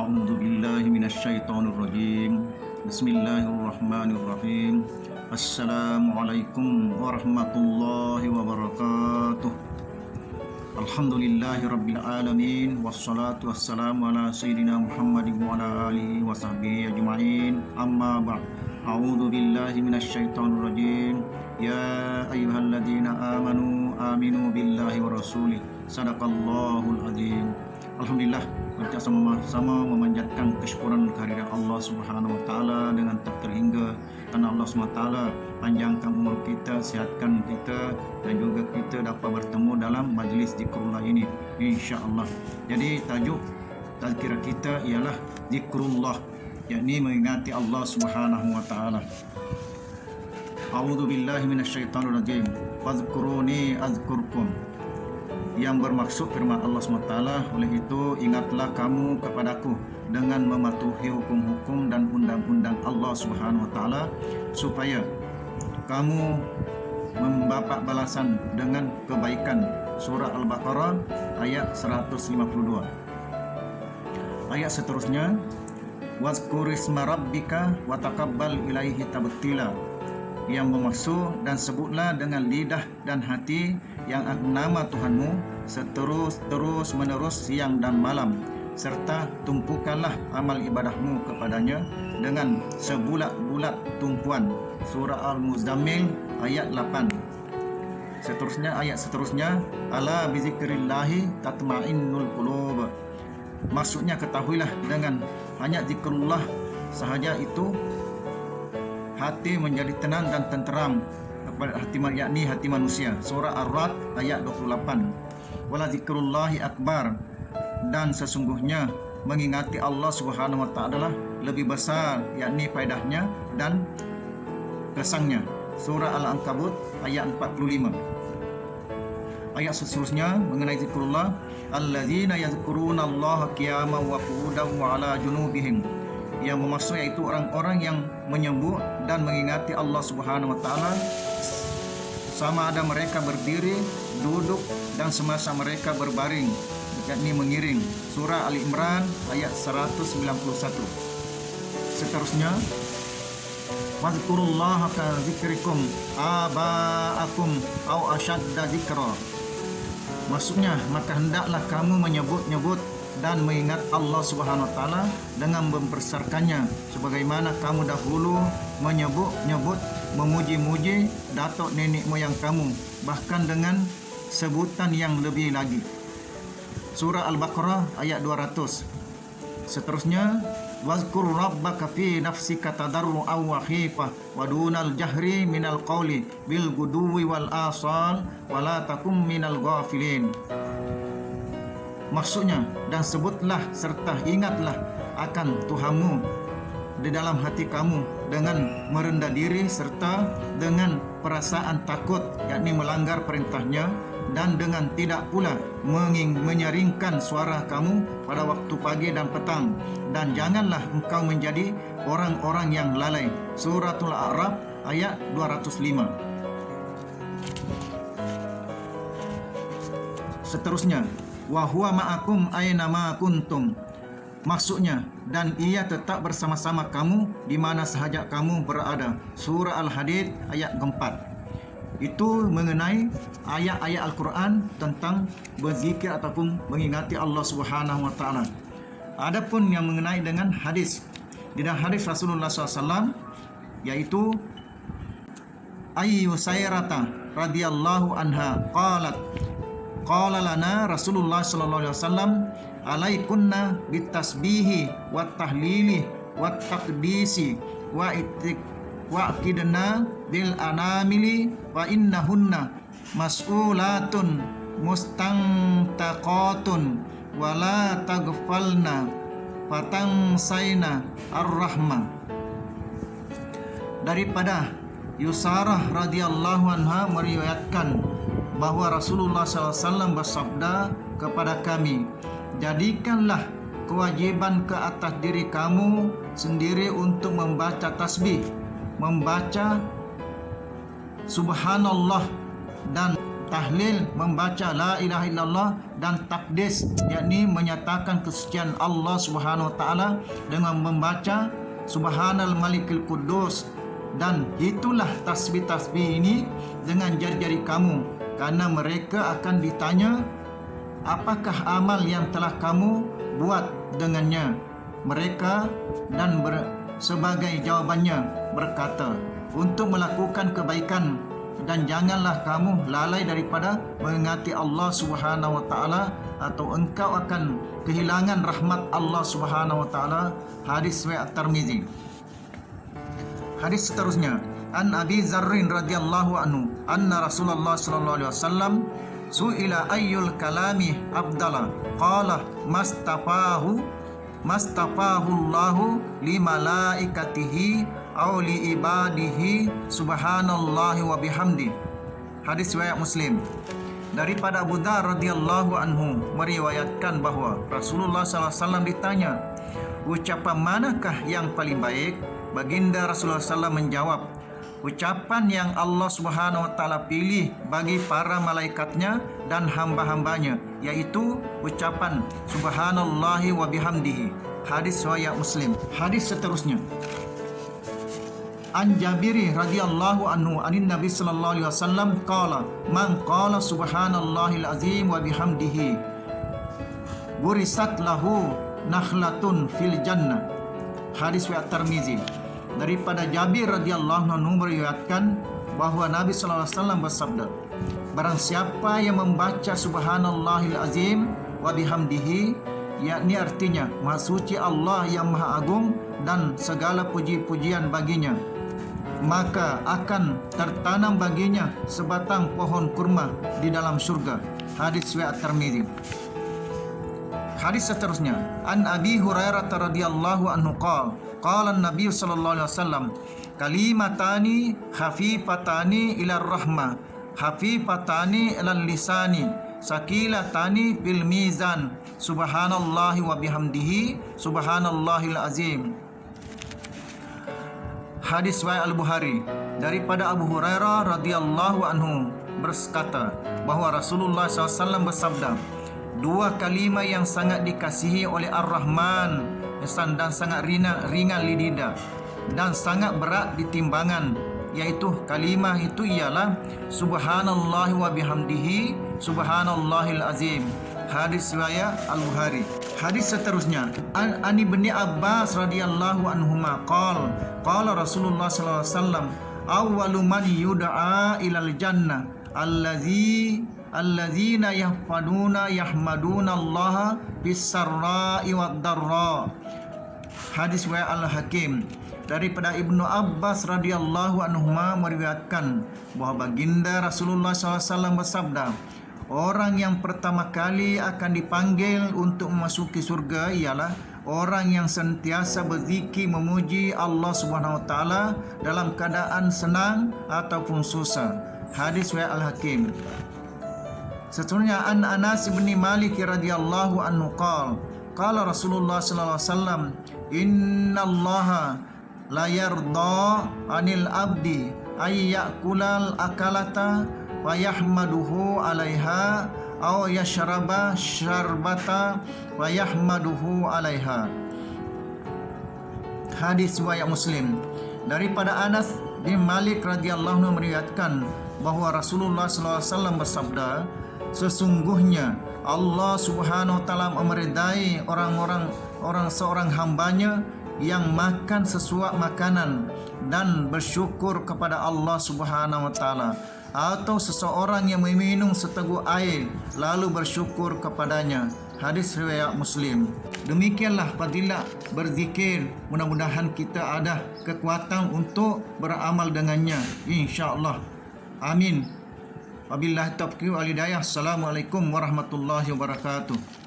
A'udzu billahi minasyaitonir rajim. Bismillahirrahmanirrahim. Assalamualaikum warahmatullahi wabarakatuh. Alhamdulillahi rabbil alamin, wassalatu wassalamu ala sayyidina Muhammadin wa ala alihi wa sahbihi ajma'in. Amma ba'd. A'udzu billahi minasyaitonir rajim. Ya ayyuhalladzina amanu aminu billahi wa rasulih. Sadaqallahul azim. Alhamdulillah, kita sama-sama memanjatkan kesyukuran kehadirat Allah Subhanahu wa taala dengan tak terhingga, karena Allah Subhanahu wa taala panjangkan umur kita, sihatkan kita, dan juga kita dapat bertemu dalam majlis zikrullah ini insya-Allah. Jadi tajuk tazkirah kita ialah zikrullah, yakni mengingati Allah Subhanahu wa taala. A'udzu billahi minasyaitonir rajim. Fadhkuruni azkurkum. Yang bermaksud firman Allah SWT, oleh itu ingatlah kamu kepadaku dengan mematuhi hukum-hukum dan undang-undang Allah Subhanahu wa taala, supaya kamu mendapat balasan dengan kebaikan. Surah Al-Baqarah ayat 152. Ayat seterusnya, wazkurisma rabbika wa taqabbal ilaihi tabtila. Yang bermaksud, dan sebutlah dengan lidah dan hati yang nama Tuhanmu seterus menerus siang dan malam, serta tumpukanlah amal ibadahmu kepadanya dengan sebulat-bulat tumpuan. Surah Al-Muzammil ayat 8. Ayat seterusnya, ala bizikrillahi tatmainnul qulub. Maksudnya, ketahuilah dengan hanya zikrullah sahaja itu hati menjadi tenang dan tenteram, yakni hati manusia. Surah Ar-Ra'd ayat 28. Wala zikrullahi akbar, dan sesungguhnya mengingati Allah Subhanahu wa taala lebih besar, yakni faedahnya dan kesangnya. Surah Al-Ankabut ayat 45. Ayat seterusnya mengenai zikrullah, alladzina yadhkurunallaha qiyaman wa qu'udan wa 'ala junubihim. Yang bermaksud yaitu orang-orang yang menyebut dan mengingati Allah Subhanahu wa taala sama ada mereka berdiri, duduk, dan semasa mereka berbaring, yakni mengiring. Surah Ali Imran ayat 191. Seterusnya, wazkurullaha ka zikrikum aba'akum au asyadda zikra. Maksudnya, maka hendaklah kamu menyebut-nyebut dan mengingat Allah Subhanahu wa taala dengan membesarkannya, sebagaimana kamu dahulu menyebut-nyebut, memuji-muji datuk nenek moyang kamu, bahkan dengan sebutan yang lebih lagi. Surah Al-Baqarah ayat 200. Seterusnya, wazkur rabbaka fi nafsika tadarru'an wa khifah wa dunal jahri minal qawli bil guduwi wal asal wa la takum minal ghafilin. Maksudnya, dan sebutlah serta ingatlah akan Tuhanmu di dalam hati kamu dengan merendah diri serta dengan perasaan takut, yakni melanggar perintahnya, dan dengan tidak pula menyeringkan suara kamu pada waktu pagi dan petang, dan janganlah engkau menjadi orang-orang yang lalai. Suratul A'raf ayat 205. Seterusnya, wa huwa ma'akum aina ma kuntum. Maksudnya, dan ia tetap bersama-sama kamu di mana sahaja kamu berada. Surah Al-Hadid ayat 4. Itu mengenai ayat-ayat Al-Quran tentang berzikir ataupun mengingati Allah Subhanahu wa taala. Adapun yang mengenai dengan hadis, di dalam hadis Rasulullah SAW, yaitu Ayyu Sayrata radhiyallahu anha qalat, qala lana Rasulullah sallallahu alaihi wasallam, alaikunna bitasbihi wat tahlili wat taqdisi wa aqidna bil anamili wa innahunna mas'ulatun mustantaqatun wa la taghfalna fatangsaina ar-rahmah. Daripada Yusarah radhiyallahu anha meriwayatkan bahwa Rasulullah SAW bersabda kepada kami, jadikanlah kewajiban ke atas diri kamu sendiri untuk membaca tasbih, membaca subhanallah, dan tahlil, membaca la ilaha illallah, dan takdis, yakni menyatakan kesucian Allah Subhanahu wa taala dengan membaca Subhanal Malikil Quddus. Dan itulah tasbih-tasbih ini dengan jari-jari kamu, karena mereka akan ditanya apakah amal yang telah kamu buat dengannya. Mereka dan sebagai jawabannya berkata, untuk melakukan kebaikan, dan janganlah kamu lalai daripada mengingati Allah Subhanahu wa taala, atau engkau akan kehilangan rahmat Allah Subhanahu wa taala. Hadis riwayat Tirmizi. Hadis seterusnya, an Abi Dzarrin radhiyallahu anhu anna Rasulullah sallallahu alaihi wasallam su'ila ayyul kalami afdala qala mastafahu Allahu li malaikatihi aw li ibadihi subhanallahi wa bihamdi. Hadis riwayat Muslim. Daripada Abu Dzar radhiyallahu anhu meriwayatkan bahwa Rasulullah sallallahu alaihi wasallam ditanya, ucapan manakah yang paling baik? Baginda Rasulullah SAW menjawab, ucapan yang Allah Subhanahu wa taala pilih bagi para malaikatnya dan hamba-hambanya, yaitu ucapan subhanallahi wa bihamdihi. Hadis riwayat Muslim. Hadis seterusnya, an Jabir radhiyallahu anhu anin Nabi sallallahu alaihi wasallam qala man qala subhanallahil azim wa bihamdihi burisat lahu nakhlatun fil jannah. Hadis riwayat Tirmizi. Daripada Jabir radhiyallahu anhu meriwayatkan bahwa Nabi sallallahu alaihi wasallam bersabda, barang siapa yang membaca subhanallahil azim wa bihamdihi, yakni artinya maha suci Allah yang maha agung dan segala puji-pujian baginya, maka akan tertanam baginya sebatang pohon kurma di dalam surga. Hadis riwayat Tirmizi. Hadis seterusnya, an Abi Hurairah radhiyallahu anhu qala an-nabiy sallallahu alaihi wasallam kalimatani khafifatani ila rahmah khafifatani ila lisani sakilatani fil mizan subhanallahi wa bihamdihi subhanallahil azim. Hadis riwayat Al-Bukhari. Daripada Abu Hurairah radhiyallahu anhu berkata bahwa Rasulullah SAW bersabda, dua kalimat yang sangat dikasihi oleh Ar-Rahman dan sangat ringan lidah dan sangat berat di timbangan, yaitu kalimah itu ialah subhanallah wa bihamdihi subhanallahil azim. Hadis riwayat Al-Bukhari. Hadis seterusnya, an Ibni Abbas radhiyallahu anhuma qala Rasulullah sallallahu alaihi wasallam awwalu man yud'a ilal jannah alladzina yahmaduna Allah bis sarra'i wad darra. Hadis riwayat Al-Hakim. Daripada Ibnu Abbas radhiyallahu anhuma meriwayatkan bahwa baginda Rasulullah SAW bersabda, orang yang pertama kali akan dipanggil untuk memasuki surga ialah orang yang sentiasa berzikir memuji Allah Subhanahu wa taala dalam keadaan senang ataupun susah. Hadis riwayat Al-Hakim. Seterusnya, an Anas bin Malik radhiyallahu anhu qala Rasulullah sallallahu alaihi wasallam innallaha la yarda 'anil abdi ay ya'kulal akalata wa yahmaduhu 'alaiha aw yashraba syarbata wa yahmaduhu 'alaiha. Hadis riwayat Muslim. Daripada Anas bin Malik radhiyallahu anhu meriwayatkan bahwa Rasulullah sallallahu alaihi wasallam bersabda, sesungguhnya Allah Subhanahu wa taala meridai orang seorang hambanya yang makan sesuap makanan dan bersyukur kepada Allah Subhanahu wa taala, atau seseorang yang meminum seteguk air lalu bersyukur kepadanya. Hadis riwayat Muslim. Demikianlah fadilat berzikir. Mudah-mudahan kita ada kekuatan untuk beramal dengannya, insya-Allah. Amin. Wabillahi taufiq wal hidayah. Assalamualaikum warahmatullahi wabarakatuh.